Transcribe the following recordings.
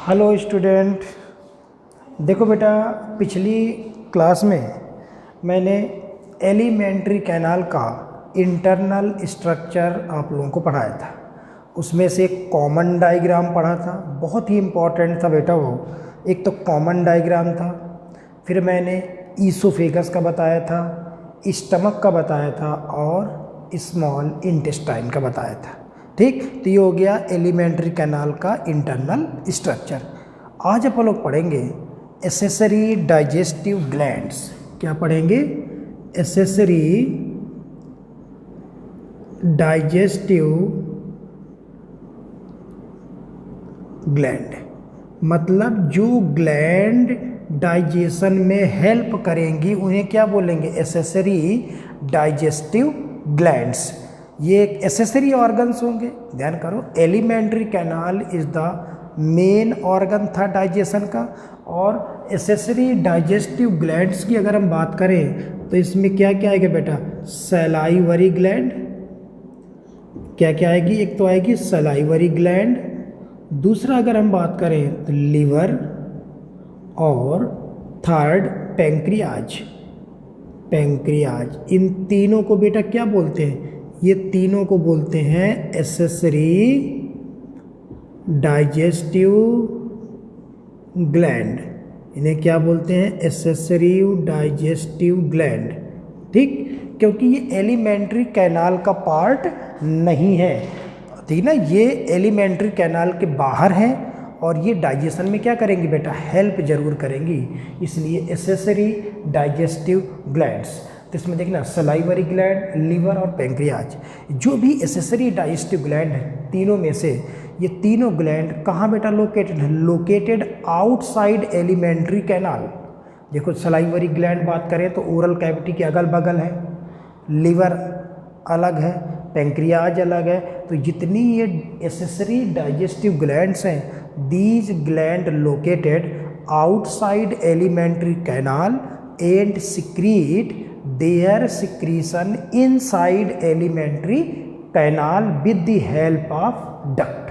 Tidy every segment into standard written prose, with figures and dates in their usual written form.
Hello student. देखो बेटा, पिछली क्लास में मैंने एलिमेंट्री कैनाल का इंटरनल स्ट्रक्चर आप लोगों को पढ़ाया था। उसमें से एक कॉमन डायग्राम पढ़ा था, बहुत ही इम्पॉर्टेंट था बेटा वो। एक तो कॉमन डायग्राम था, फिर मैंने ईसोफेगस का बताया था, स्टमक का बताया था और स्मॉल इंटेस्टाइन का बताया था। ठीक, तो ये हो गया एलिमेंट्री कैनाल का इंटरनल स्ट्रक्चर। आज अपन लोग पढ़ेंगे एसेसरी डाइजेस्टिव ग्लैंड्स। क्या पढ़ेंगे? एसेसरी डाइजेस्टिव ग्लैंड, मतलब जो ग्लैंड डाइजेशन में हेल्प करेंगी उन्हें क्या बोलेंगे? Accessory digestive glands. ये एक एसेसरी ऑर्गन्स होंगे। ध्यान करो, alimentary canal is the main organ था डाइजेशन का, और एसेसरी डाइजेस्टिव ग्लैंड्स की अगर हम बात करें तो इसमें क्या क्या आएगा बेटा? Salivary gland. क्या क्या आएगी? एक तो आएगी सलाइवरी ग्लैंड, दूसरा अगर हम बात करें तो लिवर, और थर्ड पैंक्रियाज। पैंक्रियाज, इन तीनों को बेटा क्या बोलते हैं? ये तीनों को बोलते हैं एसेसरी डाइजेस्टिव ग्लैंड। इन्हें क्या बोलते हैं? Accessory digestive gland. ठीक, क्योंकि ये एलिमेंट्री कैनाल का पार्ट नहीं है, ठीक ना। ये एलिमेंट्री कैनाल के बाहर है और ये डाइजेशन में क्या करेंगी बेटा? हेल्प जरूर करेंगी, इसलिए एसेसरी डाइजेस्टिव ग्लैंड्स। तो इसमें देखना सलाइवरी ग्लैंड, लिवर और पैंक्रियाज, जो भी एसेसरी डाइजेस्टिव ग्लैंड है, तीनों में से ये तीनों ग्लैंड कहाँ बेटा लोकेटेड है? Located outside alimentary canal. देखो, सलाइवरी ग्लैंड बात करें तो ओरल कैविटी के अगल बगल है, लिवर अलग है, पैंक्रियाज अलग है। तो जितनी ये एसेसरी डाइजेस्टिव ग्लैंड्स हैं, these gland located outside alimentary canal and secrete their secretion inside alimentary canal with the help of duct.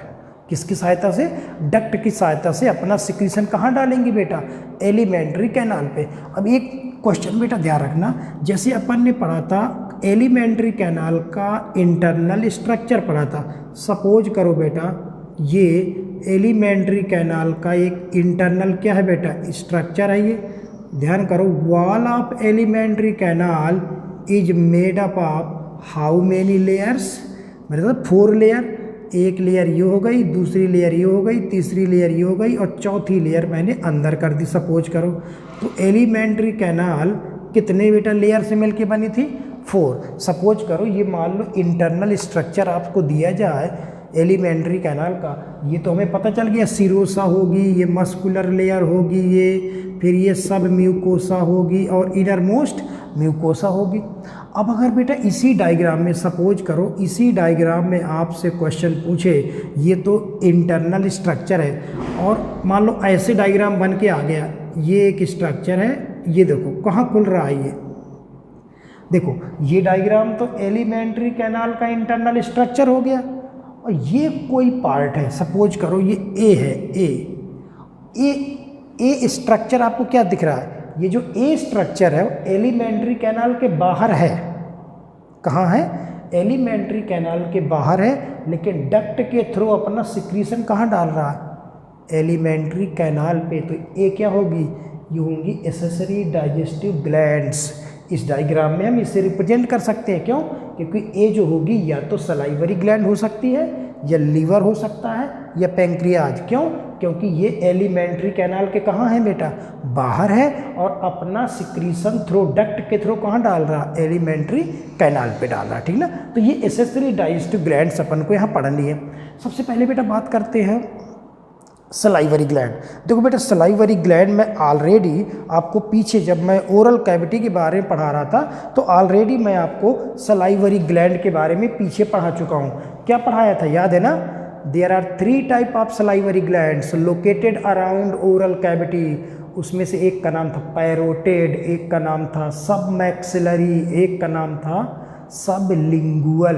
किसकी सहायता से? डक्ट की सहायता से अपना सिक्रीशन कहाँ डालेंगी बेटा? एलिमेंट्री कैनाल पे। अब एक क्वेश्चन बेटा ध्यान रखना, जैसे अपन ने पढ़ा था एलिमेंट्री कैनाल का इंटरनल स्ट्रक्चर पढ़ा था। सपोज करो बेटा, ये एलिमेंट्री कैनाल का एक इंटरनल क्या है बेटा? स्ट्रक्चर है ये। ध्यान करो, wall of alimentary canal is made up of how many layers? मतलब 4 लेयर। एक लेयर ये हो गई, दूसरी लेयर ये हो गई, तीसरी लेयर ये हो गई और चौथी लेयर मैंने अंदर कर दी। सपोज करो तो एलिमेंट्री कैनाल कितने बेटा लेयर से मिलके बनी थी? 4। सपोज करो ये मान लो इंटरनल स्ट्रक्चर आपको दिया जाए एलिमेंट्री कैनाल का, ये तो हमें पता चल गया सीरोसा होगी, ये मस्कुलर लेयर होगी, ये फिर ये सब म्यूकोसा होगी और इनर मोस्ट म्यूकोसा होगी। अब अगर बेटा इसी डायग्राम में सपोज करो, इसी डायग्राम में आपसे क्वेश्चन पूछे, ये तो इंटरनल स्ट्रक्चर है और मान लो ऐसे डायग्राम बन के आ गया, ये एक स्ट्रक्चर है, ये देखो कहाँ खुल रहा है। ये देखो, ये डायग्राम तो एलिमेंट्री कैनाल का इंटरनल स्ट्रक्चर हो गया और ये कोई पार्ट है। सपोज करो ये ए है, ए स्ट्रक्चर आपको क्या दिख रहा है? ये जो ए स्ट्रक्चर है वो एलिमेंट्री कैनाल के बाहर है। कहाँ है? एलिमेंट्री कैनाल के बाहर है, लेकिन डक्ट के थ्रू अपना सिक्रीशन कहाँ डाल रहा है? एलिमेंट्री कैनाल पे। तो ए क्या होगी? ये होंगी एसेसरी डाइजेस्टिव ग्लैंड्स। इस डायग्राम में हम इसे रिप्रेजेंट कर सकते हैं। क्यों? क्योंकि ए जो होगी या तो सलाइवरी ग्लैंड हो सकती है, या लिवर हो सकता है, या पैंक्रियाज। क्यों? क्योंकि ये एलिमेंट्री कैनाल के कहाँ है बेटा? बाहर है और अपना सिक्रीशन थ्रू डक्ट के थ्रू कहाँ डाल रहा? एलिमेंट्री कैनाल पे डाल रहा, ठीक ना। तो ये एसेसरी डाइजेस्टिव ग्लैंड्स अपन को यहाँ पढ़नी है। सबसे पहले बेटा बात करते हैं सलाइवरी ग्लैंड। देखो बेटा, सलाइवरी ग्लैंड में ऑलरेडी आपको पीछे जब मैं ओरल कैविटी के बारे में पढ़ा रहा था तो ऑलरेडी मैं आपको सलाइवरी ग्लैंड के बारे में पीछे पढ़ा चुका हूँ। क्या पढ़ाया था? याद है ना? There are 3 type of salivary glands located around oral cavity. उसमें से एक का नाम था पैरोटेड, एक का नाम था सबमैक्सिलरी, एक का नाम था सबलिंगुअल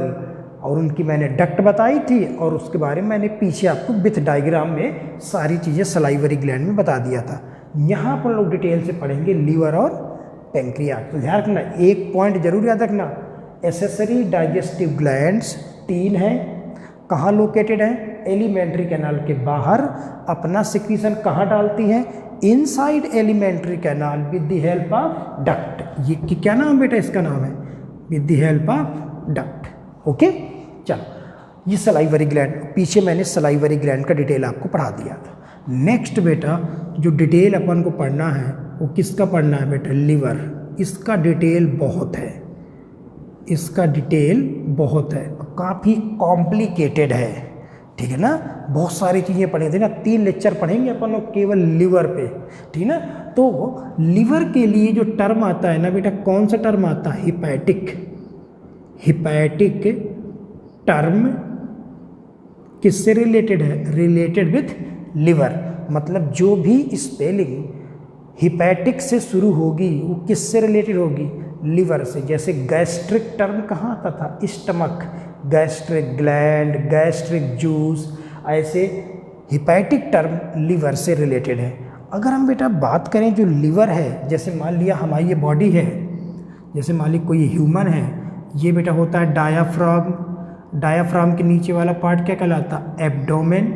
और उनकी मैंने डक्ट बताई थी और उसके बारे में मैंने पीछे आपको विथ डायग्राम में सारी चीज़ें सलाइवरी ग्लैंड में बता दिया था। यहाँ पर लोग डिटेल से पढ़ेंगे लिवर और पैंक्रियाज। तो ध्यान रखना, एक पॉइंट जरूर याद रखना, एसेसरी डाइजेस्टिव ग्लैंड्स 3 हैं। कहाँ लोकेटेड है? एलिमेंट्री कैनाल के बाहर। अपना सिक्रीशन कहाँ डालती हैं? Inside alimentary canal with the help of duct. ये क्या नाम है बेटा? इसका नाम है with the help of duct. Okay, चलो ये सलाइवरी ग्लैंड, पीछे मैंने सलाइवरी ग्लैंड का डिटेल आपको पढ़ा दिया था। नेक्स्ट बेटा जो डिटेल अपन को पढ़ना है वो किसका पढ़ना है बेटा? लिवर। इसका डिटेल बहुत है, इसका डिटेल बहुत है, काफ़ी कॉम्प्लिकेटेड है, ठीक है ना। बहुत सारी चीज़ें पढ़े थे ना, 3 लेक्चर पढ़ेंगे अपन लोग केवल लिवर पे, ठीक है ना। तो लिवर के लिए जो टर्म आता है ना बेटा, कौन सा टर्म आता है? हिपैटिक। हिपैटिक टर्म किससे रिलेटेड है? Related with liver. मतलब जो भी स्पेलिंग हिपैटिक से शुरू होगी वो किससे रिलेटेड होगी? लिवर से। जैसे गैस्ट्रिक टर्म कहाँ आता था? Stomach, gastric gland, gastric juice, ऐसे हिपैटिक टर्म लिवर से रिलेटेड है। अगर हम बेटा बात करें जो लिवर है, जैसे मान लिया हमारी ये बॉडी है, जैसे मान ली कोई ह्यूमन है, ये बेटा होता है डायाफ्राम। डायाफ्राम के नीचे वाला पार्ट क्या कहलाता? एब्डोमेन।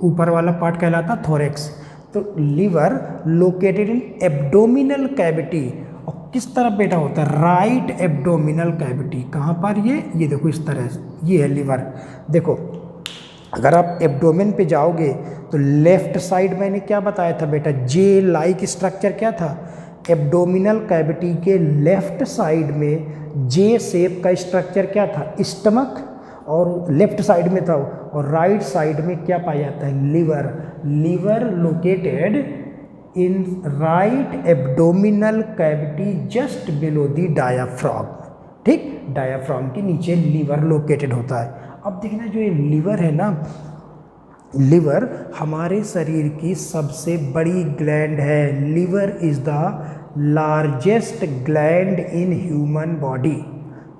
ऊपर वाला पार्ट कहलाता थोरेक्स। तो liver located in abdominal cavity. और किस तरफ बेटा होता है? Right abdominal cavity. कहाँ पर? ये देखो इस तरह से, ये है लिवर। देखो अगर आप एब्डोमेन पे जाओगे तो लेफ्ट साइड मैंने क्या बताया था बेटा? जे लाइक स्ट्रक्चर क्या था? एब्डोमिनल कैविटी के लेफ्ट साइड में जे शेप का स्ट्रक्चर क्या था? स्टमक। और लेफ्ट साइड में था, और राइट साइड में क्या पाया जाता है? Liver. Liver located in right abdominal cavity just below the diaphragm. ठीक, डायाफ्राम के नीचे लिवर लोकेटेड होता है। अब देखना जो ये लिवर है ना, लिवर हमारे शरीर की सबसे बड़ी ग्लैंड है। Liver is the largest gland in human body.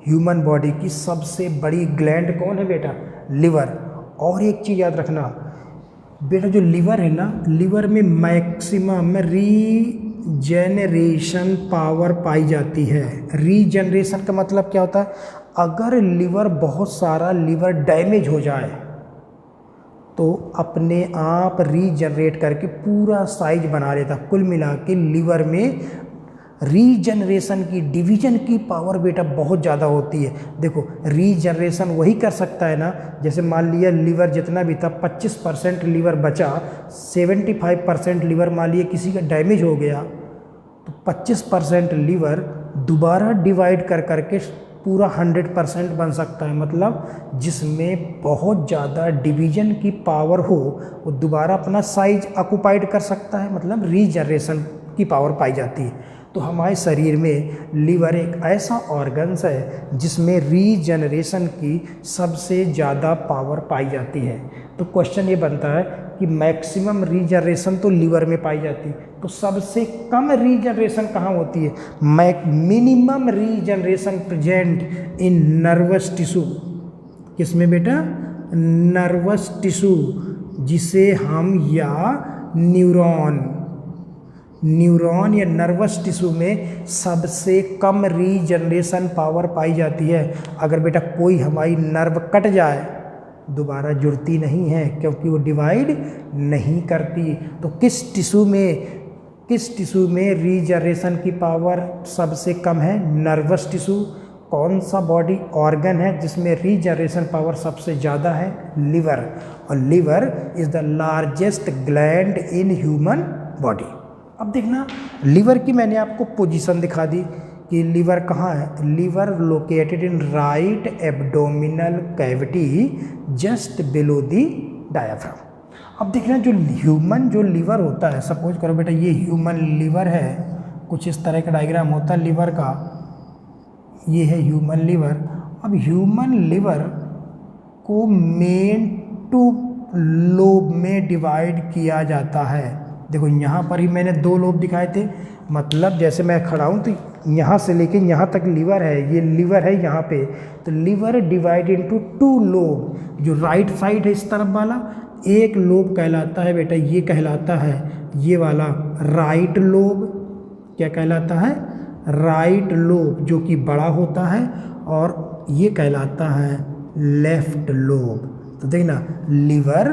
Human body की सबसे बड़ी ग्लैंड कौन है बेटा? लिवर। और एक चीज़ याद रखना बेटा, जो लिवर है ना, लिवर में मैक्सिमम रीजेनरेशन पावर पाई जाती है। रीजनरेशन का मतलब क्या होता है? अगर लिवर बहुत सारा लिवर डैमेज हो जाए तो अपने आप रीजनरेट करके पूरा साइज बना लेता। कुल मिला के लिवर में रीजनरेशन की, डिवीजन की पावर बेटा बहुत ज़्यादा होती है। देखो रीजनरेशन वही कर सकता है ना, जैसे मान लिया लिवर जितना भी था 25% लिवर बचा, 75% लिवर मान लिया किसी का डैमेज हो गया, तो 25% लिवर दोबारा डिवाइड कर करके पूरा 100% बन सकता है। मतलब जिसमें बहुत ज़्यादा डिवीजन की पावर हो वो दोबारा अपना साइज ऑक्युपाइड कर सकता है, मतलब रीजनरेशन की पावर पाई जाती है। तो हमारे शरीर में लीवर एक ऐसा ऑर्गन्स है जिसमें रीजनरेशन की सबसे ज़्यादा पावर पाई जाती है। तो क्वेश्चन ये बनता है कि मैक्सिमम रीजनरेशन तो लीवर में पाई जाती है, तो सबसे कम रीजनरेशन कहाँ होती है? Minimum regeneration present in nervous tissue. किसमें बेटा? नर्वस टिश्यू, जिसे हम या न्यूरॉन या नर्वस टिश्यू में सबसे कम रीजनरेशन पावर पाई जाती है। अगर बेटा कोई हमारी नर्व कट जाए दोबारा जुड़ती नहीं है क्योंकि वो डिवाइड नहीं करती। तो किस टिश्यू में रीजनरेशन की पावर सबसे कम है? Nervous tissue. कौन सा बॉडी ऑर्गन है जिसमें रीजनरेशन पावर सबसे ज़्यादा है? लिवर। और liver is the largest gland in human body. अब देखना लिवर की मैंने आपको पोजीशन दिखा दी कि लिवर कहाँ है। Liver located in right abdominal cavity just below the diaphragm. अब देखना जो लिवर होता है, सपोज करो बेटा ये ह्यूमन लिवर है, कुछ इस तरह का डायग्राम होता है लिवर का, ये है ह्यूमन लिवर। अब ह्यूमन लिवर को मेन टू लोब में डिवाइड किया जाता है। देखो यहाँ पर ही मैंने 2 लोब दिखाए थे, मतलब जैसे मैं खड़ा हूँ तो यहाँ से लेके यहाँ तक लीवर है, ये लीवर है यहाँ पे, तो लीवर डिवाइड इनटू 2 लोब। जो राइट साइड है इस तरफ वाला, एक लोब कहलाता है बेटा, ये कहलाता है ये वाला राइट लोब। क्या कहलाता है? राइट लोब, जो कि बड़ा होता है, और ये कहलाता है लेफ्ट लोब। तो देखना लीवर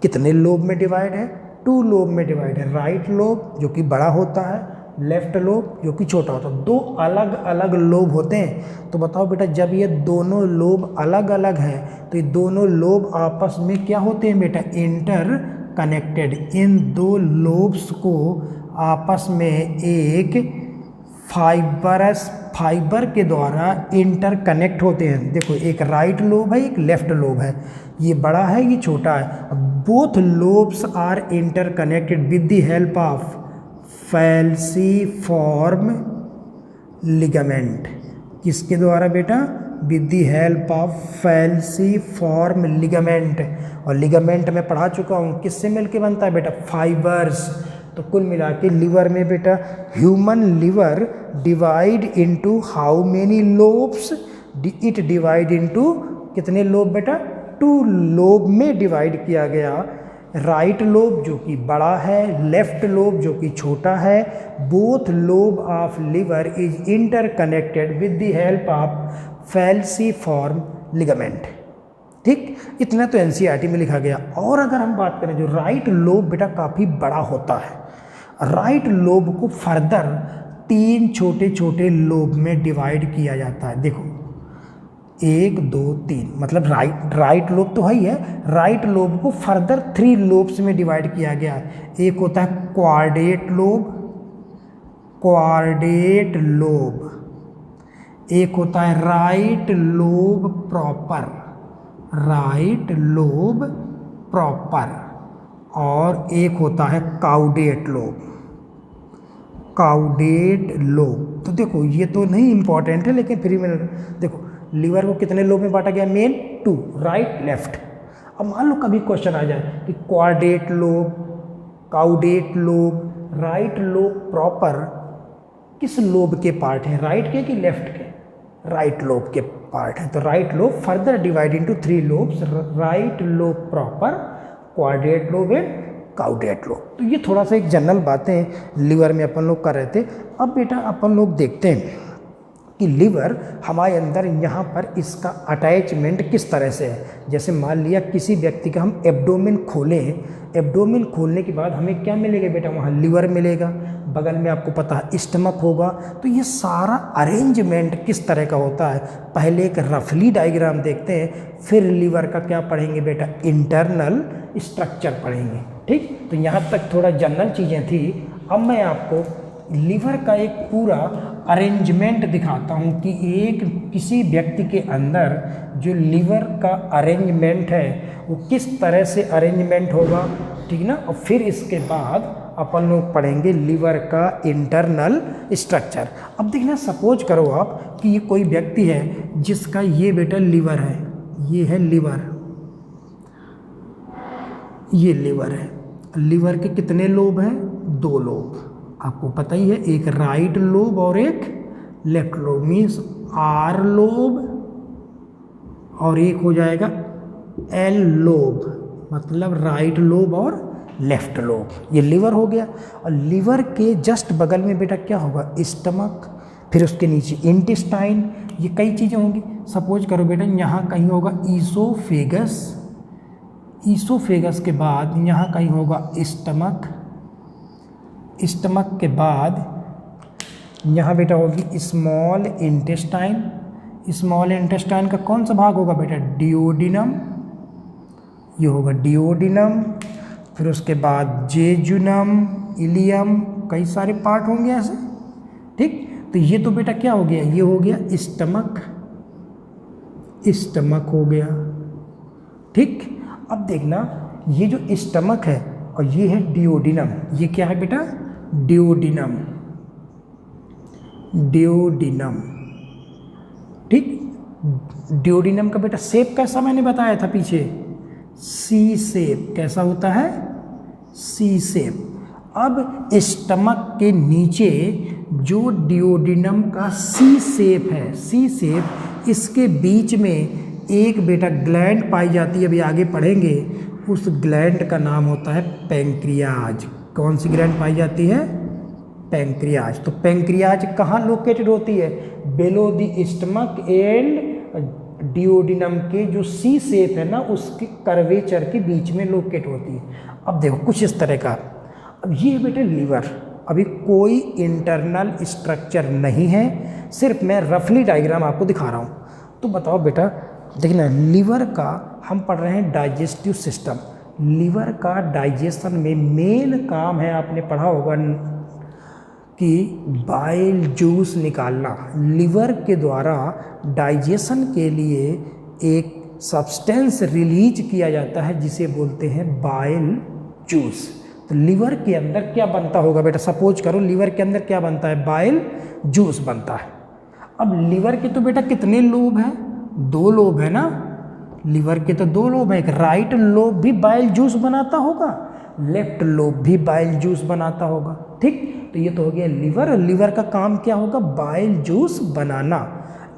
कितने लोब में डिवाइड है? 2 लोब में डिवाइड है। राइट लोब जो कि बड़ा होता है, लेफ्ट लोब जो कि छोटा होता है। 2 अलग अलग लोब होते हैं। तो बताओ बेटा, जब ये दोनों लोब अलग अलग हैं तो ये दोनों लोब आपस में क्या होते हैं बेटा? Inter connected. इन 2 लोब्स को आपस में एक फाइबर के द्वारा इंटर कनेक्ट होते हैं। देखो, एक राइट लोब है, एक लेफ्ट लोब है, ये बड़ा है, ये छोटा है। Both lobes are interconnected with the help of falciform ligament. किसके द्वारा बेटा? With the help of falciform ligament. और लिगामेंट मैं पढ़ा चुका हूँ, किससे मिलके बनता है बेटा? फाइबर्स। तो कुल मिला के लीवर में बेटा, human liver divide into how many lobes? It divide into कितने लोब बेटा? 2 लोब में डिवाइड किया गया। राइट लोब जो कि बड़ा है, लेफ्ट लोब जो कि छोटा है। Both lobe of liver is interconnected with the help of falciform ligament. ठीक, इतना तो एनसीईआरटी में लिखा गया। और अगर हम बात करें, जो राइट लोब बेटा काफ़ी बड़ा होता है। राइट लोब को फर्दर 3 छोटे छोटे लोब में डिवाइड किया जाता है। देखो, 1 2 3, मतलब राइट लोब तो है ही है। राइट लोब को फर्दर 3 लोब्स में डिवाइड किया गया है। एक होता है क्वाड्रेट लोब, एक होता है राइट लोब प्रॉपर, और एक होता है काउडेट लोब। तो देखो, ये तो नहीं इंपॉर्टेंट है, लेकिन फिर मैंने देखो लीवर को कितने लोब में बांटा गया? Main 2, right left. अब मान लो कभी क्वेश्चन आ जाए कि quadrate lobe, caudate lobe, right lobe proper किस लोब के पार्ट हैं? राइट के कि लेफ्ट के? राइट लोब के पार्ट है। तो right lobe further divide into 3 lobes, right lobe proper, quadrate lobe and caudate lobe. तो ये थोड़ा सा एक जनरल बातें लीवर में अपन लोग कर रहे थे। अब बेटा अपन लोग देखते हैं कि लीवर हमारे अंदर यहाँ पर इसका अटैचमेंट किस तरह से है। जैसे मान लिया किसी व्यक्ति का हम एब्डोमेन खोलें, एब्डोमेन खोलने के बाद हमें क्या मिलेगा बेटा? वहाँ लीवर मिलेगा, बगल में आपको पता है स्टमक होगा। तो ये सारा अरेंजमेंट किस तरह का होता है, पहले एक रफली डायग्राम देखते हैं, फिर लीवर का क्या पढ़ेंगे बेटा? इंटरनल स्ट्रक्चर पढ़ेंगे। ठीक, तो यहाँ तक थोड़ा जनरल चीज़ें थी। अब मैं आपको लीवर का एक पूरा अरेंजमेंट दिखाता हूँ कि एक किसी व्यक्ति के अंदर जो लीवर का अरेंजमेंट है वो किस तरह से अरेंजमेंट होगा। ठीक ना? और फिर इसके बाद अपन लोग पढ़ेंगे लीवर का इंटरनल स्ट्रक्चर। अब देखना, सपोज करो आप कि ये कोई व्यक्ति है जिसका ये बेटा लीवर है, ये है लीवर, ये लीवर है। लीवर के कितने लोब हैं? 2 लोब, आपको पता ही है, एक राइट लोब और एक left lobe, means R lobe, और एक हो जाएगा एल लोब, मतलब राइट लोब और लेफ्ट लोब। ये लीवर हो गया। और लीवर के जस्ट बगल में बेटा क्या होगा? स्टमक, फिर उसके नीचे इंटेस्टाइन, ये कई चीज़ें होंगी। सपोज करो बेटा यहाँ कहीं होगा ईसोफेगस, ईसोफेगस के बाद यहाँ कहीं होगा स्टमक, स्टमक के बाद यहाँ बेटा होगी स्मॉल इंटेस्टाइन, स्मॉल इंटेस्टाइन का कौन सा भाग होगा बेटा? डिओडिनम, ये होगा डिओडिनम। फिर उसके बाद जेजुनम, इलियम, कई सारे पार्ट होंगे ऐसे। ठीक, तो ये तो बेटा क्या हो गया? ये हो गया स्टमक, स्टमक हो गया। ठीक, अब देखना, ये जो स्टमक है और ये है डिओडिनम, ये क्या है बेटा? Duodenum, duodenum. ठीक, डिओडिनम का बेटा शेप कैसा मैंने बताया था पीछे? सी शेप। कैसा होता है? सी शेप। अब स्टमक के नीचे जो डियोडिनम का सी शेप है, सी शेप, इसके बीच में एक बेटा ग्लैंड पाई जाती है, अभी आगे पढ़ेंगे। उस ग्लैंड का नाम होता है पैंक्रियाज। कौन सी ग्लैंड पाई जाती है? पैंक्रियाज। तो पैंक्रियाज कहाँ लोकेटेड होती है? बिलो द स्टमक एंड डियोडिनम के जो सी शेप है ना, उसके कर्वेचर के बीच में लोकेट होती है। अब देखो कुछ इस तरह का। अब ये बेटे लिवर, अभी कोई इंटरनल स्ट्रक्चर नहीं है, सिर्फ मैं रफली डायग्राम आपको दिखा रहा हूँ। तो बताओ बेटा, देखना लिवर का हम पढ़ रहे हैं डाइजेस्टिव सिस्टम। लिवर का डाइजेशन में मेन काम है, आपने पढ़ा होगा कि बाइल जूस निकालना। लिवर के द्वारा डाइजेशन के लिए एक सब्सटेंस रिलीज किया जाता है जिसे बोलते हैं बाइल जूस। तो लिवर के अंदर क्या बनता होगा बेटा? सपोज करो लिवर के अंदर क्या बनता है? बाइल जूस बनता है। अब लिवर के तो बेटा कितने लोब हैं? 2 लोब है ना। लिवर के तो 2 लोब हैं। एक राइट लोब भी बाइल जूस बनाता होगा, लेफ्ट लोब भी बाइल जूस बनाता होगा। ठीक, तो ये तो हो गया लिवर। लिवर का काम क्या होगा? बाइल जूस बनाना।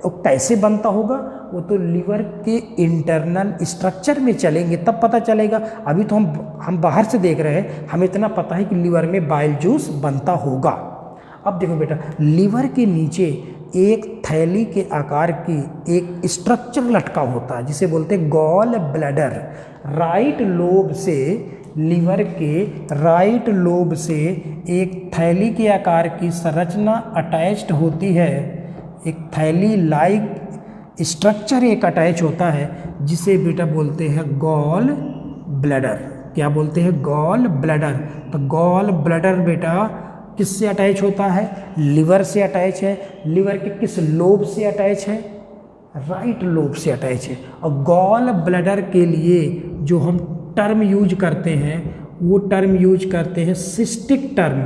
और कैसे बनता होगा वो तो लिवर के इंटरनल स्ट्रक्चर में चलेंगे तब पता चलेगा। अभी तो हम बाहर से देख रहे हैं, हमें इतना पता है कि लिवर में बाइल जूस बनता होगा। अब देखो बेटा, लिवर के नीचे एक थैली के आकार की एक स्ट्रक्चर लटका होता है जिसे बोलते हैं गॉल ब्लैडर। राइट लोब से, लिवर के राइट लोब से एक थैली के आकार की संरचना अटैच्ड होती है। एक थैली लाइक स्ट्रक्चर एक अटैच होता है जिसे बेटा बोलते हैं गॉल ब्लैडर। क्या बोलते हैं? Gall bladder. तो गॉल ब्लैडर बेटा किससे अटैच होता है? लिवर से अटैच है। लिवर के किस लोब से अटैच है? राइट लोब से अटैच है। और गॉल ब्लैडर के लिए जो हम टर्म यूज करते हैं वो टर्म यूज करते हैं सिस्टिक टर्म।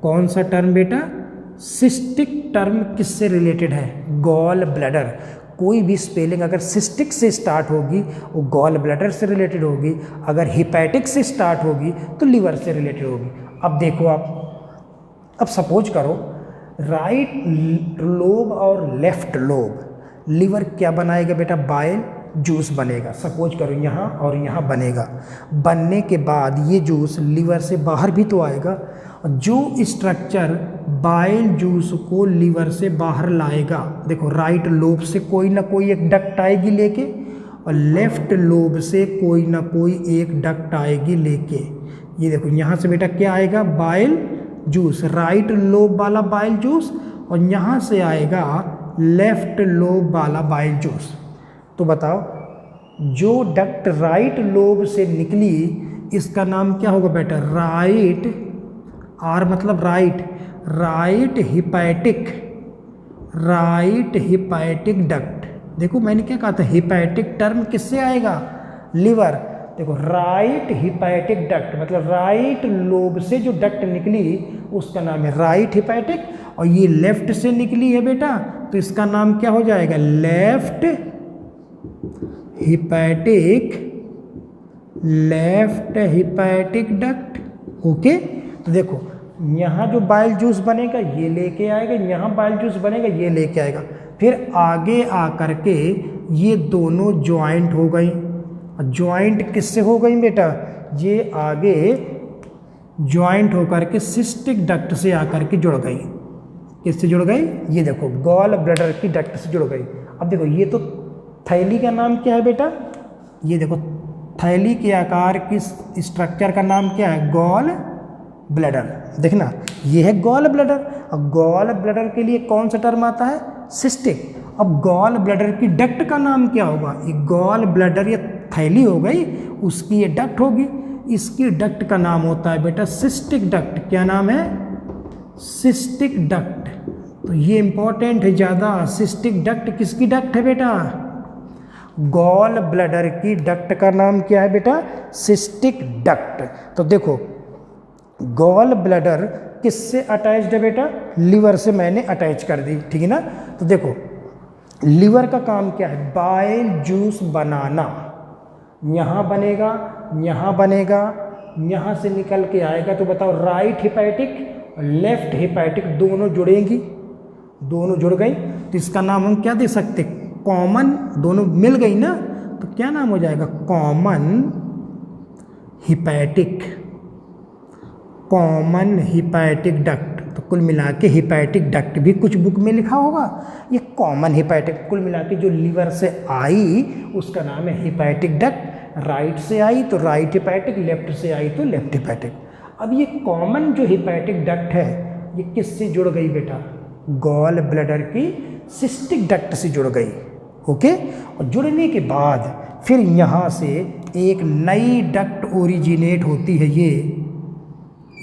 कौन सा टर्म बेटा? सिस्टिक टर्म किससे रिलेटेड है? Gall bladder. कोई भी स्पेलिंग अगर सिस्टिक से स्टार्ट होगी वो गॉल ब्लैडर से रिलेटेड होगी, अगर हिपैटिक से स्टार्ट होगी तो लिवर से रिलेटेड होगी। अब देखो आप, अब सपोज करो राइट लोब और लेफ्ट लोब, लिवर क्या बनाएगा बेटा? बाइल जूस बनेगा। सपोज करो यहाँ और यहाँ बनेगा। बनने के बाद ये जूस लिवर से बाहर भी तो आएगा। जो स्ट्रक्चर बाइल जूस को लिवर से बाहर लाएगा, देखो राइट लोब से कोई ना कोई एक डक्ट आएगी लेके, और लेफ्ट लोब से कोई ना कोई एक डक्ट आएगी लेके। ये देखो यहाँ से बेटा क्या आएगा? बाइल जूस, राइट लोब वाला बाइल जूस, और यहाँ से आएगा लेफ्ट लोब वाला बाइल जूस। तो बताओ, जो डक्ट राइट लोब से निकली इसका नाम क्या होगा बेटा? राइट, आर मतलब right, right hepatic, right hepatic duct. देखो मैंने क्या कहा था? हिपैटिक टर्म किससे आएगा? लिवर। देखो राइट हिपैटिक डक्ट मतलब राइट लोब से जो डक्ट निकली उसका नाम है राइट हिपैटिक, और ये लेफ्ट से निकली है बेटा तो इसका नाम क्या हो जाएगा? Left hepatic, left hepatic duct. Okay, तो देखो यहाँ जो बाइल जूस बनेगा ये लेके आएगा, यहाँ बाइल जूस बनेगा ये लेके आएगा, फिर आगे आकर के ये दोनों ज्वाइंट हो गई। ज्वाइंट किससे हो गई बेटा? ये आगे ज्वाइंट होकर के सिस्टिक डक्ट से आकर के जुड़ गई। किससे जुड़ गई? ये देखो गॉल ब्लैडर की डक्ट से जुड़ गई। अब देखो ये तो थैली का नाम क्या है बेटा? ये देखो थैली के आकार की स्ट्रक्चर का नाम क्या है? Gall bladder. देखना ये है गॉल ब्लैडर। अब गॉल ब्लैडर के लिए कौन सा टर्म आता है? सिस्टिक। अब गॉल ब्लैडर की डक्ट का नाम क्या होगा? ये गॉल ब्लैडर ये थैली हो गई, उसकी ये डक्ट होगी, इसकी डक्ट का नाम होता है बेटा सिस्टिक डक्ट। क्या नाम है? Cystic duct. तो ये इंपॉर्टेंट है ज़्यादा। सिस्टिक डक्ट किसकी डक्ट है बेटा? गॉल ब्लैडर की डक्ट का नाम क्या है बेटा? Cystic duct. तो देखो गॉल ब्लैडर किससे अटैच्ड है बेटा? लिवर से मैंने अटैच कर दी, ठीक है ना। तो देखो लिवर का काम क्या है? बाइल जूस बनाना। यहाँ बनेगा, यहाँ बनेगा, यहाँ से निकल के आएगा, तो बताओ राइट हिपैटिक और लेफ्ट हिपैटिक दोनों जुड़ेंगी, दोनों जुड़ गई तो इसका नाम हम क्या दे सकते, कॉमन, दोनों मिल गई ना तो क्या नाम हो जाएगा, common hepatic, common hepatic duct. तो कुल मिला के हिपैटिक डक्ट भी कुछ बुक में लिखा होगा, ये कॉमन हिपैटिक, कुल मिला के जो लीवर से आई उसका नाम है हिपैटिक डक्ट। राइट से आई तो राइट हिपैटिक, लेफ्ट से आई तो लेफ्ट हिपैटिक। अब ये कॉमन जो हिपैटिक डक्ट है ये किससे जुड़ गई बेटा, गॉल ब्लैडर की सिस्टिक डक्ट से जुड़ गई। ओके, और जुड़ने के बाद फिर यहाँ से एक नई डक्ट ओरिजिनेट होती है, ये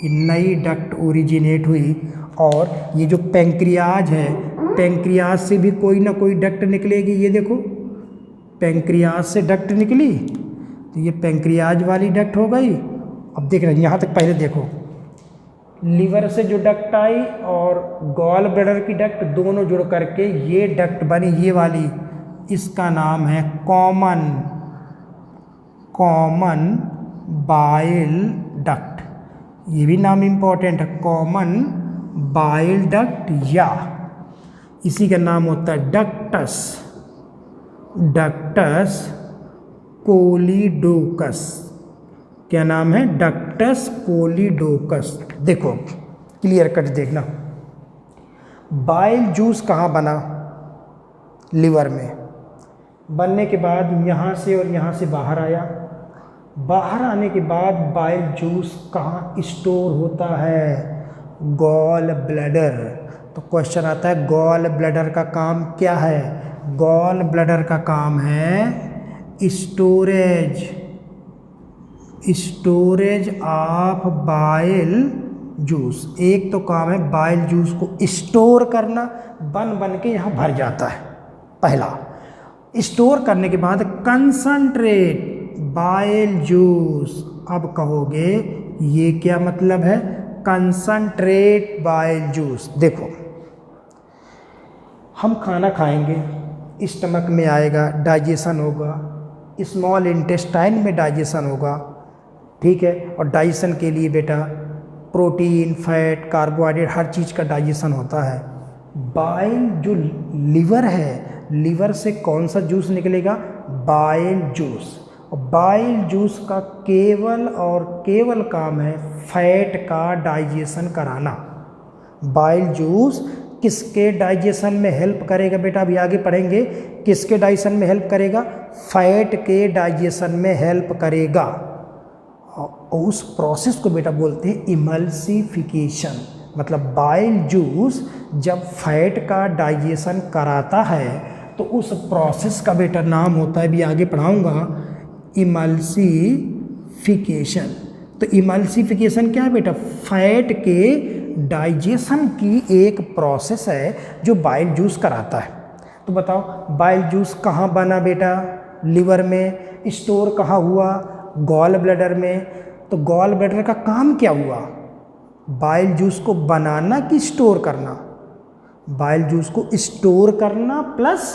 नई डक्ट ओरिजिनेट हुई, और ये जो पैंक्रियाज है, पैंक्रियाज से भी कोई ना कोई डक्ट निकलेगी। ये देखो पैंक्रियाज से डक्ट निकली तो ये पैंक्रियाज वाली डक्ट हो गई। अब देख रहे हैं यहाँ तक, पहले देखो लीवर से जो डक्ट आई और गॉल ब्लैडर की डक्ट दोनों जुड़ करके ये डक्ट बनी, ये वाली, इसका नाम है कॉमन, कॉमन बाइल डक्ट। ये भी नाम इंपॉर्टेंट है, कॉमन बाइल डक्ट, या इसी का नाम होता है डक्टस, डक्टस कोलिडोकस। क्या नाम है, डक्टस कोलिडोकस। देखो क्लियर कट देखना, बाइल जूस कहाँ बना, लिवर में, बनने के बाद यहाँ से और यहाँ से बाहर आया, बाहर आने के बाद बाइल जूस कहाँ स्टोर होता है, गॉल ब्लैडर। तो क्वेश्चन आता है गॉल ब्लैडर का काम क्या है, गॉल ब्लैडर का काम है storage, storage of bile juice. एक तो काम है बाइल जूस को स्टोर करना, बन बन के यहाँ भर जाता है। पहला, स्टोर करने के बाद कंसंट्रेट बाइल जूस। अब कहोगे ये क्या मतलब है, कंसंट्रेट बाइल जूस। देखो हम खाना खाएंगे, स्टमक में आएगा, डाइजेशन होगा, स्मॉल इंटेस्टाइन में डाइजेशन होगा, ठीक है, और डाइजेशन के लिए बेटा प्रोटीन, फैट, कार्बोहाइड्रेट, हर चीज़ का डाइजेशन होता है। बाइल जो लीवर है, लीवर से कौन सा जूस निकलेगा, बाइल जूस। और बाइल जूस का केवल और केवल काम है फैट का डाइजेशन कराना। बाइल जूस किसके डाइजेशन में हेल्प करेगा बेटा, अभी आगे पढ़ेंगे, किसके डाइजेशन में हेल्प करेगा, फैट के डाइजेशन में हेल्प करेगा। और उस प्रोसेस को बेटा बोलते हैं इमल्सिफिकेशन। मतलब बाइल जूस जब फैट का डाइजेशन कराता है तो उस प्रोसेस का बेटा नाम होता है, भी आगे पढ़ाऊंगा, इमल्सिफिकेशन। तो इमल्सिफिकेशन क्या है बेटा, फैट के डाइजेशन की एक प्रोसेस है जो बाइल जूस कराता है। तो बताओ बाइल जूस कहाँ बना बेटा, लिवर में, स्टोर कहाँ हुआ, गॉल ब्लैडर में। तो गॉल ब्लैडर का काम क्या हुआ, बाइल जूस को बनाना कि स्टोर करना, बाइल जूस को स्टोर करना प्लस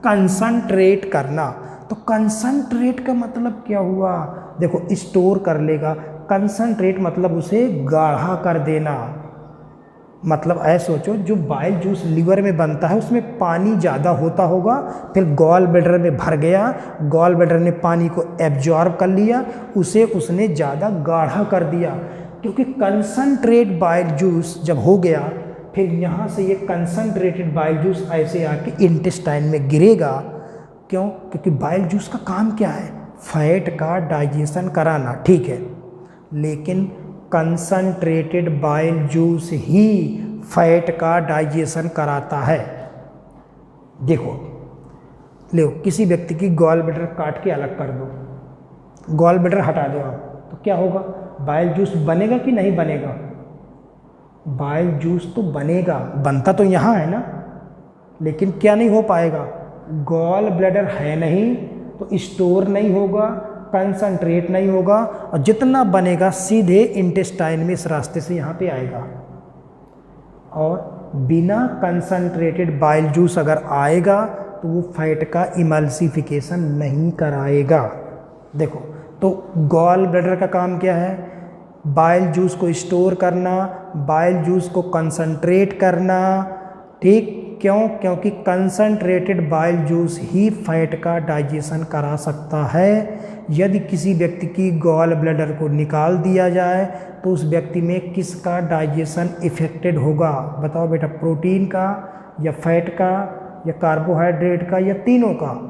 कंसंट्रेट करना। तो कंसंट्रेट का मतलब क्या हुआ, देखो स्टोर कर लेगा, कंसंट्रेट मतलब उसे गाढ़ा कर देना। मतलब ऐसे सोचो, जो बाइल जूस लीवर में बनता है उसमें पानी ज़्यादा होता होगा, फिर गॉल ब्लैडर में भर गया, गॉल ब्लैडर ने पानी को एब्जॉर्ब कर लिया, उसे उसने ज़्यादा गाढ़ा कर दिया। क्योंकि कंसंट्रेट बाइल जूस जब हो गया, फिर यहाँ से ये कंसंट्रेटेड बाइल जूस ऐसे आके इंटेस्टाइन में गिरेगा। क्यों, क्योंकि बाइल जूस का काम क्या है, फैट का डाइजेशन कराना, ठीक है, लेकिन कंसंट्रेटेड बाइल जूस ही फैट का डाइजेशन कराता है। देखो लो, किसी व्यक्ति की गॉल ब्लैडर काट के अलग कर दो, गॉल ब्लैडर हटा दो आप, तो क्या होगा, बाइल जूस बनेगा कि नहीं बनेगा, बाइल जूस तो बनेगा, बनता तो यहाँ है ना, लेकिन क्या नहीं हो पाएगा, गॉल ब्लैडर है नहीं तो स्टोर नहीं होगा, कंसंट्रेट नहीं होगा, और जितना बनेगा सीधे इंटेस्टाइन में इस रास्ते से यहाँ पे आएगा। और बिना कंसंट्रेटेड बाइल जूस अगर आएगा तो वो फैट का इमल्सिफिकेशन नहीं कराएगा। देखो तो गॉल ब्लैडर का काम क्या है? बाइल जूस को स्टोर करना, बाइल जूस को कंसंट्रेट करना, ठीक। क्यों? क्योंकि कंसंट्रेटेड बाइल जूस ही फैट का डाइजेशन करा सकता है। यदि किसी व्यक्ति की गॉल ब्लैडर को निकाल दिया जाए तो उस व्यक्ति में किसका डाइजेशन इफेक्टेड होगा? बताओ बेटा, प्रोटीन का या फैट का या कार्बोहाइड्रेट का या तीनों का?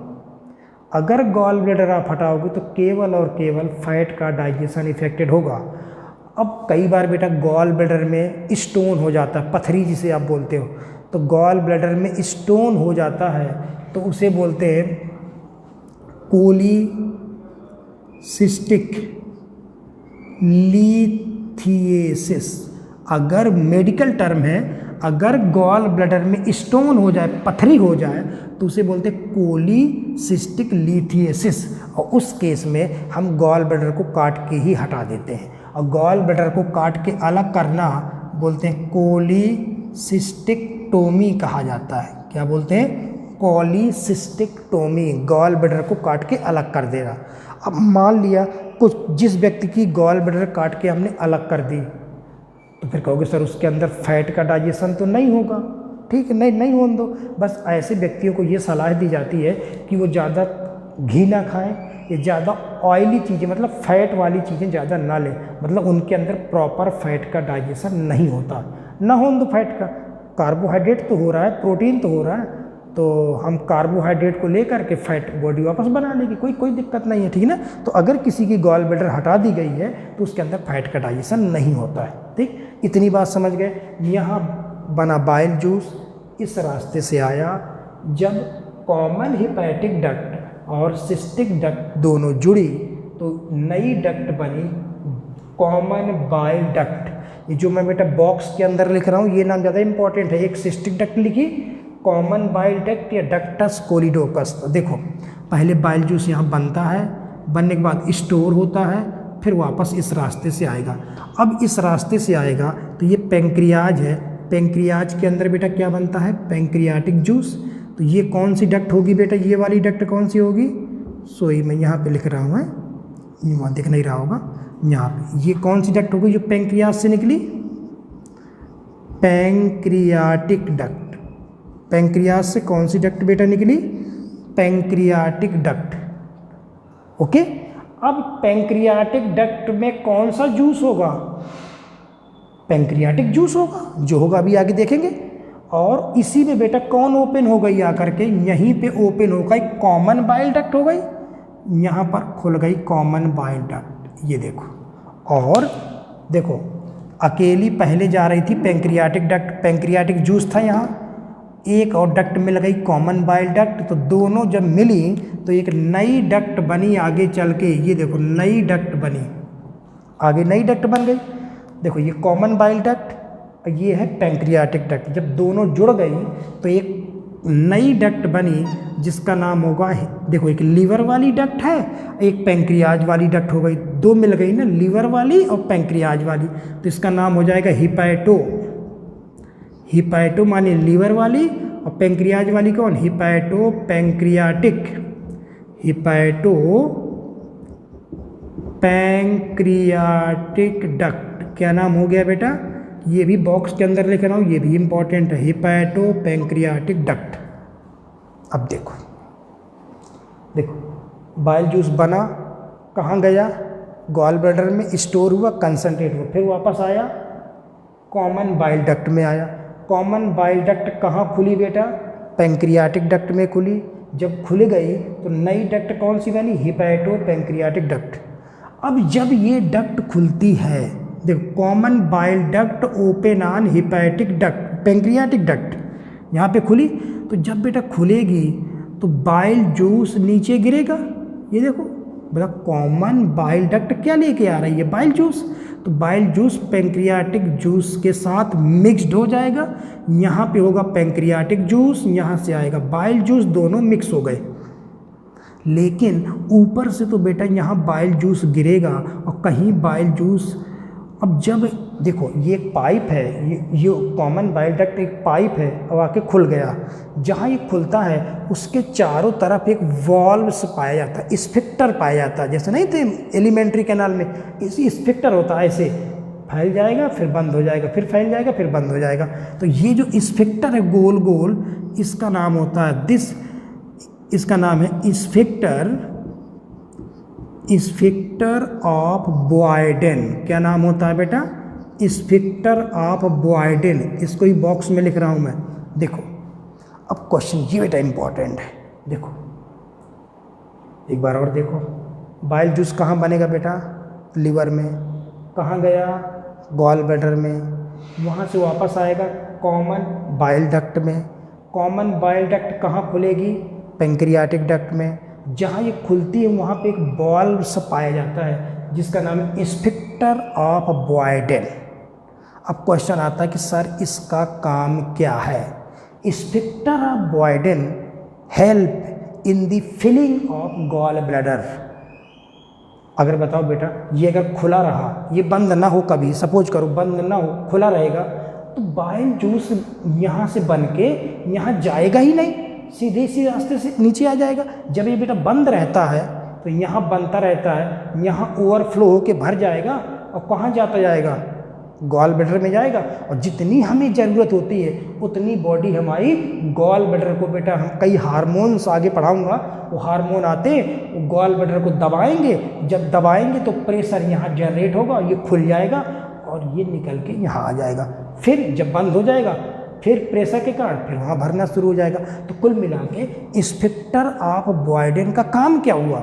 अगर गॉल ब्लैडर आप हटाओगे तो केवल और केवल फैट का डाइजेशन इफेक्टेड होगा। अब कई बार बेटा गॉल ब्लैडर में स्टोन हो जाता है, पथरी जिसे आप बोलते हो, तो गॉल ब्लैडर में स्टोन हो जाता है तो उसे बोलते हैं कोलीसिस्टिक लिथिएसिस। अगर मेडिकल टर्म है, अगर गॉल ब्लैडर में स्टोन हो जाए, पथरी हो जाए, तो उसे बोलते हैं कोलीसिस्टिक लिथिएसिस। और उस केस में हम गॉल ब्लैडर को काट के ही हटा देते हैं। और गॉल ब्लैडर को काट के अलग करना बोलते हैं कोलीसिस्टिकटोमी कहा जाता है। क्या बोलते हैं? कोलीसिस्टिकटोमी, गॉल ब्लैडर को काट के अलग कर देना। अब मान लिया कुछ जिस व्यक्ति की गॉल ब्लैडर काट के हमने अलग कर दी, तो फिर कहोगे सर उसके अंदर फैट का डाइजेशन तो नहीं होगा। ठीक है, नहीं होने दो। बस ऐसे व्यक्तियों को ये सलाह दी जाती है कि वो ज़्यादा घी ना खाएं या ज़्यादा ऑयली चीज़ें, मतलब फैट वाली चीज़ें ज़्यादा ना लें, मतलब उनके अंदर प्रॉपर फैट का डाइजेशन नहीं होता। ना हो तो फैट का, कार्बोहाइड्रेट तो हो रहा है, प्रोटीन तो हो रहा है, तो हम कार्बोहाइड्रेट को लेकर के फैट बॉडी वापस बना लेगी, कोई दिक्कत नहीं है, ठीक है ना। तो अगर किसी की गॉल ब्लैडर हटा दी गई है तो उसके अंदर फैट का डाइजेशन नहीं होता है। ठीक, इतनी बात समझ गए। यहाँ बना बाइल जूस, इस रास्ते से आया। जब कॉमन हिपैटिक डक्ट और सिस्टिक डक्ट दोनों जुड़ी तो नई डक्ट बनी कॉमन बाइल डक्ट। ये जो मैं बेटा बॉक्स के अंदर लिख रहा हूँ ये नाम ज़्यादा इंपॉर्टेंट है। एक सिस्टिक डक्ट लिखी, कॉमन बाइल डक्ट या डक्टस कोलिडोकस। तो देखो पहले बाइल जूस यहाँ बनता है, बनने के बाद स्टोर होता है, फिर वापस इस रास्ते से आएगा। अब इस रास्ते से आएगा तो ये पेंक्रियाज है, पेंक्रियाज के अंदर बेटा क्या बनता है? Pancreatic juice. तो ये कौन सी डक्ट होगी बेटा? ये वाली डक्ट कौन सी होगी? सोई मैं यहाँ पे लिख रहा हूँ, ये वहाँ दिख नहीं रहा होगा, यहाँ पे ये कौन सी डक्ट होगी जो पेंक्रियाज से निकली? Pancreatic duct. पेंक्रियाज से कौन सी डक्ट बेटा निकली? Pancreatic duct. ओके, अब पेंक्रियाटिक डक्ट में कौन सा जूस होगा? पेंक्रियाटिक जूस होगा, जो होगा अभी आगे देखेंगे। और इसी में बेटा कौन ओपन हो गई आकर के? यहीं पे ओपन हो गई कॉमन बाइल डक्ट हो गई, यहाँ पर खुल गई कॉमन बाइल डक्ट। ये देखो, और देखो अकेली पहले जा रही थी पेंक्रियाटिक डक्ट, पेंक्रियाटिक जूस था यहाँ, एक और डक्ट मिल गई कॉमन बाइल डक्ट। तो दोनों जब मिली तो एक नई डक्ट बनी आगे चल के। ये देखो नई डक्ट बनी, आगे नई डक्ट बन गई। देखो ये कॉमन बाइल डक्ट, ये है पेंक्रियाटिक डक्ट। जब दोनों जुड़ गई तो एक नई डक्ट बनी जिसका नाम होगा, देखो एक लीवर वाली डक्ट है, एक पेंक्रियाज वाली डक्ट हो गई। दो मिल गई ना, लीवर वाली और पेंक्रियाज वाली, तो इसका नाम हो जाएगा हिपैटो। हिपैटो माने लीवर वाली, और पेंक्रियाज वाली कौन? Hepato pancreatic. Hepato pancreatic duct क्या नाम हो गया बेटा? ये भी बॉक्स के अंदर लिख रहा हूँ, ये भी इंपॉर्टेंट है, हिपैटो पेंक्रियाटिक डक्ट। अब देखो देखो बाइल जूस बना, कहाँ गया? गॉल ब्लैडर में स्टोर हुआ, कंसंट्रेट हुआ, फिर वापस आया कॉमन बाइल डक्ट में आया। कॉमन बाइल डक्ट कहाँ खुली बेटा? पेंक्रियाटिक डक्ट में खुली। जब खुल गई तो नई डक्ट कौन सी बनी? Hepato pancreatic duct. अब जब ये डक्ट खुलती है, देखो common bile duct open on hepatic duct, pancreatic duct यहाँ पे खुली। तो जब बेटा खुलेगी तो बाइल जूस नीचे गिरेगा। ये देखो बोला कॉमन बाइल डक्ट क्या लेके आ रही है? Bile juice. तो बाइल जूस पेंक्रियाटिक जूस के साथ मिक्स्ड हो जाएगा। यहाँ पे होगा पेंक्रियाटिक जूस, यहाँ से आएगा बाइल जूस, दोनों मिक्स हो गए। लेकिन ऊपर से तो बेटा यहाँ बाइल जूस गिरेगा और कहीं बाइल जूस, अब जब देखो ये एक पाइप है, ये कॉमन बाइल डक्ट एक पाइप है, अब आके खुल गया। जहाँ ये खुलता है उसके चारों तरफ एक वॉल्व्स पाया जाता है, स्फिक्टर पाया जाता है। जैसे नहीं थे एलिमेंट्री कैनाल में, इसी स्फिक्टर होता है, ऐसे फैल जाएगा फिर बंद हो जाएगा, फिर फैल जाएगा फिर बंद हो जाएगा। तो ये जो स्फिक्टर है गोल गोल, इसका नाम होता है इसका नाम है स्फिक्टर ऑफ बॉयडेन। क्या नाम होता है बेटा? स्फिक्टर ऑफ बॉयडेन। इसको ही बॉक्स में लिख रहा हूं मैं। देखो अब क्वेश्चन ये बेटा इंपॉर्टेंट है। देखो एक बार और देखो, बाइल जूस कहाँ बनेगा बेटा? लिवर में। कहाँ गया? गॉल ब्लैडर में। वहाँ से वापस आएगा कॉमन बाइल डक्ट में। कॉमन बाइल डक्ट कहाँ खुलेगी? पैंक्रियाटिक डक्ट में। जहाँ ये खुलती है वहाँ पे एक बॉल्व सा पाया जाता है जिसका नाम है स्फिक्टर ऑफ बॉयडेन। अब क्वेश्चन आता है कि सर इसका काम क्या है? Sphincter of Boyden help in the filling of gall bladder. अगर बताओ बेटा, ये अगर खुला रहा, ये बंद ना हो, कभी सपोज करो बंद ना हो, खुला रहेगा, तो बाइल जूस यहाँ से बन के यहाँ जाएगा ही नहीं, सीधे सी रास्ते से नीचे आ जाएगा। जब ये बेटा बंद रहता है तो यहाँ बनता रहता है, यहाँ ओवरफ्लो होके भर जाएगा और कहाँ जाता जाएगा? गॉल ब्लैडर में जाएगा। और जितनी हमें ज़रूरत होती है उतनी बॉडी हमारी गॉल ब्लैडर को, बेटा हम कई हार्मोन्स आगे पढ़ाऊंगा, वो हार्मोन आते वो गॉल ब्लैडर को दबाएंगे। जब दबाएंगे तो प्रेशर यहाँ जनरेट होगा, ये खुल जाएगा और ये निकल के यहाँ आ जाएगा। फिर जब बंद हो जाएगा फिर प्रेशर के कारण फिर वहाँ भरना शुरू हो जाएगा। तो कुल मिला के स्फिक्टर ऑफ बॉयडेन का काम क्या हुआ?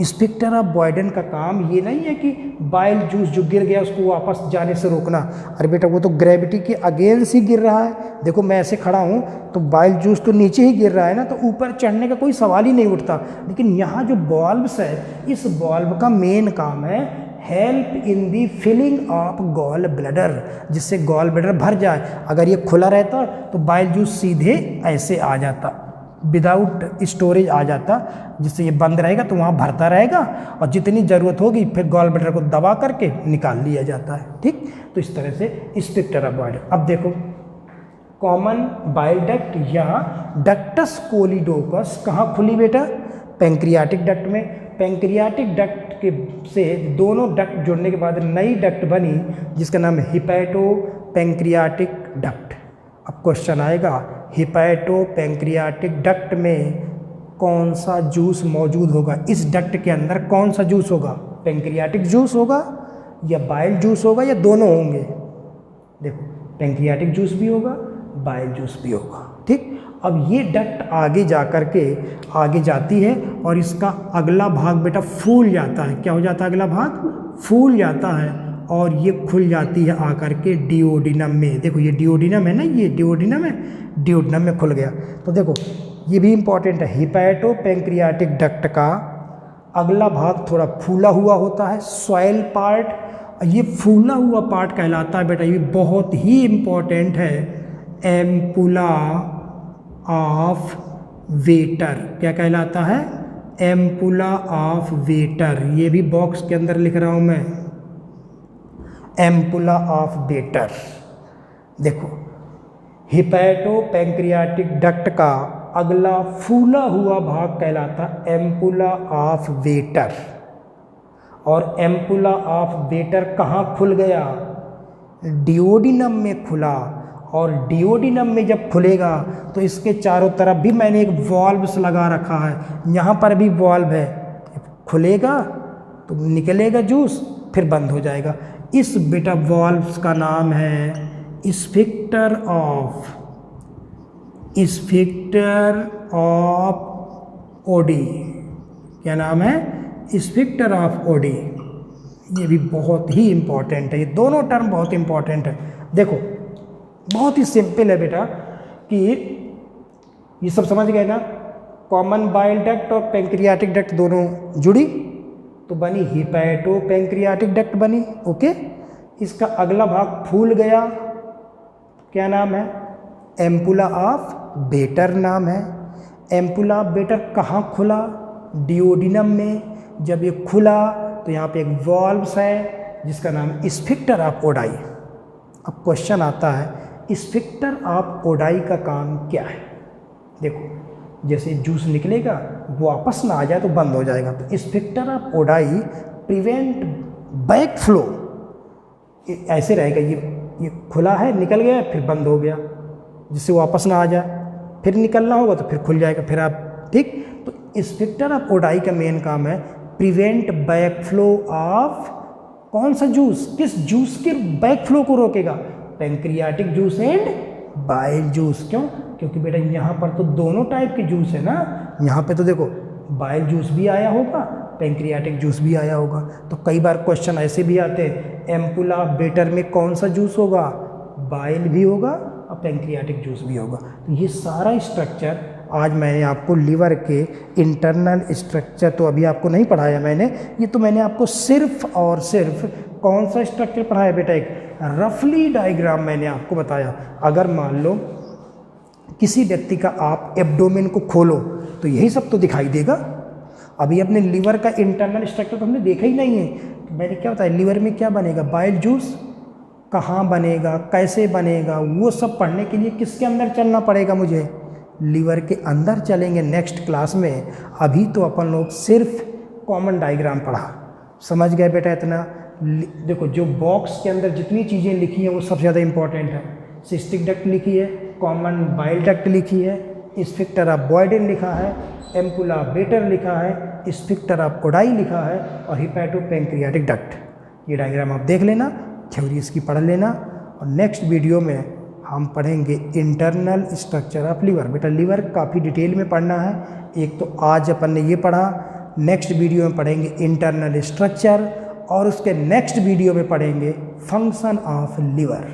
स्फिक्टर ऑफ बॉयडेन का काम ये नहीं है कि बाइल जूस जो गिर गया उसको वापस जाने से रोकना। अरे बेटा वो तो ग्रेविटी के अगेंस्ट ही गिर रहा है। देखो मैं ऐसे खड़ा हूँ तो बाइल जूस तो नीचे ही गिर रहा है ना, तो ऊपर चढ़ने का कोई सवाल ही नहीं उठता। लेकिन यहाँ जो बॉल्व्स है, इस बॉल्व का मेन काम है help in the filling of gall bladder, जिससे गॉल ब्लैडर भर जाए। अगर ये खुला रहता तो बाइल जूस सीधे ऐसे आ जाता, विदाउट स्टोरेज आ जाता, जिससे ये बंद रहेगा तो वहाँ भरता रहेगा और जितनी ज़रूरत होगी फिर गॉल ब्लैडर को दबा करके निकाल लिया जाता है। ठीक, तो इस तरह से स्फिक्टर ऑफ बॉयडेन। अब देखो कॉमन बाइल डक्ट या डक्टस कोलिडोकस कहाँ खुली बेटा? पैंक्रियाटिक डक्ट में। पैंक्रियाटिक डक्ट के से दोनों डक्ट जुड़ने के बाद नई डक्ट बनी जिसका नाम है हिपैटो पैंक्रियाटिक डक्ट। अब क्वेश्चन आएगा, हिपैटो पैंक्रियाटिक डक्ट में कौन सा जूस मौजूद होगा? इस डक्ट के अंदर कौन सा जूस होगा? पैंक्रियाटिक जूस होगा या बाइल जूस होगा या दोनों होंगे? देखो पैंक्रियाटिक जूस भी होगा, बाइल जूस भी होगा। ठीक, अब ये डक्ट आगे जा कर के आगे जाती है और इसका अगला भाग बेटा फूल जाता है। क्या हो जाता है? अगला भाग फूल जाता है और ये खुल जाती है आकर के डिओडिनम में। देखो ये डिओडिनम है ना, ये डिओडिनम है, डिओडिनम में खुल गया। तो देखो ये भी इंपॉर्टेंट है, हिपैटो पैंक्रियाटिक डक्ट का अगला भाग थोड़ा फूला हुआ होता है, सॉइल पार्ट। ये फूला हुआ पार्ट कहलाता है बेटा, ये बहुत ही इंपॉर्टेंट है, एम्पुला ऑफ वेटर। क्या कहलाता है? Ampulla of waiter. ये भी बॉक्स के अंदर लिख रहा हूं मैं, एम्पुला ऑफ वेटर। देखो हिपैटो पैंक्रियाटिक डक्ट का अगला फूला हुआ भाग कहलाता एम्पुला ऑफ वेटर। और एम्पुला ऑफ वेटर कहाँ खुल गया? डिओडिनम में खुला। और डिओडिनम में जब खुलेगा तो इसके चारों तरफ भी मैंने एक वॉल्व्स लगा रखा है, यहाँ पर भी वॉल्व है। खुलेगा तो निकलेगा जूस, फिर बंद हो जाएगा। इस बेटा वॉल्व्स का नाम है स्फिक्टर ऑफ ओडी। क्या नाम है? Sphincter of OD. ये भी बहुत ही इंपॉर्टेंट है, ये दोनों टर्म बहुत इंपॉर्टेंट है। देखो बहुत ही सिंपल है बेटा कि ये सब समझ गए ना, कॉमन बाइल डक्ट और पैंक्रियाटिक डक्ट दोनों जुड़ी तो बनी हिपैटो पैंक्रियाटिक डक्ट बनी। ओके, इसका अगला भाग फूल गया, क्या नाम है? एम्पुला ऑफ वेटर नाम है। एम्पुला ऑफ वेटर कहाँ खुला? डिओडिनम में। जब ये खुला तो यहाँ पे एक वॉल्व्स है, जिसका नाम है स्फिंक्टर ऑफ ओडाई। अब क्वेश्चन आता है स्फिंक्टर ऑफ ओडाई का काम क्या है। देखो जैसे जूस निकलेगा वो वापस ना आ जाए तो बंद हो जाएगा, तो sphincter of Oddi prevent back flow. ऐसे रहेगा, ये खुला है, निकल गया, फिर बंद हो गया, जिससे वापस ना आ जाए, फिर निकलना होगा तो फिर खुल जाएगा, फिर आप ठीक। तो स्फिंक्टर ऑफ ओडाई का मेन काम है प्रिवेंट बैक फ्लो ऑफ कौन सा जूस, किस जूस के बैक फ्लो को रोकेगा, pancreatic juice and bile juice. क्यों? क्योंकि बेटा यहाँ पर तो दोनों टाइप के जूस है ना, यहाँ पे तो देखो बाइल जूस भी आया होगा, पैंक्रियाटिक जूस भी आया होगा। तो कई बार क्वेश्चन ऐसे भी आते हैं एम्पुला बेटर में कौन सा जूस होगा, बाइल भी होगा और पैंक्रियाटिक जूस भी होगा। तो ये सारा स्ट्रक्चर आज मैंने आपको लीवर के इंटरनल स्ट्रक्चर तो अभी आपको नहीं पढ़ाया मैंने, ये तो मैंने आपको सिर्फ और सिर्फ कौन सा स्ट्रक्चर पढ़ाया बेटा, एक रफली डायग्राम मैंने आपको बताया। अगर मान लो किसी व्यक्ति का आप एब्डोमेन को खोलो तो यही सब तो दिखाई देगा। अभी अपने लीवर का इंटरनल स्ट्रक्चर तो हमने देखा ही नहीं है, तो मैंने क्या बताया लीवर में क्या बनेगा, बाइल जूस कहाँ बनेगा, कैसे बनेगा, वो सब पढ़ने के लिए किसके अंदर चलना पड़ेगा, मुझे लीवर के अंदर चलेंगे नेक्स्ट क्लास में। अभी तो अपन लोग सिर्फ कॉमन डायग्राम पढ़ा, समझ गए बेटा इतना। देखो जो बॉक्स के अंदर जितनी चीज़ें लिखी हैं वो सबसे ज़्यादा इंपॉर्टेंट है। सिस्टिक डक्ट लिखी है, कॉमन बाइल डक्ट लिखी है, स्फिंक्टर ऑफ बॉयडेन लिखा है, एम्पुला बेटर लिखा है, स्फिंक्टर ऑफ ओडाई लिखा है और हिपैटोपैंक्रियाटिक डक्ट। ये डायग्राम आप देख लेना, थ्योरी इसकी पढ़ लेना। और नेक्स्ट वीडियो में हम पढ़ेंगे इंटरनल स्ट्रक्चर ऑफ लीवर। बेटा लीवर काफ़ी डिटेल में पढ़ना है, एक तो आज अपन ने ये पढ़ा, नेक्स्ट वीडियो में पढ़ेंगे इंटरनल स्ट्रक्चर और उसके नेक्स्ट वीडियो में पढ़ेंगे फंक्शन ऑफ लीवर।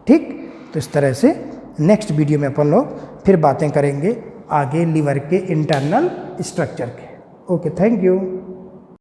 ठीक, तो इस तरह से नेक्स्ट वीडियो में अपन लोग फिर बातें करेंगे आगे लीवर के इंटरनल स्ट्रक्चर के। Okay, thank you.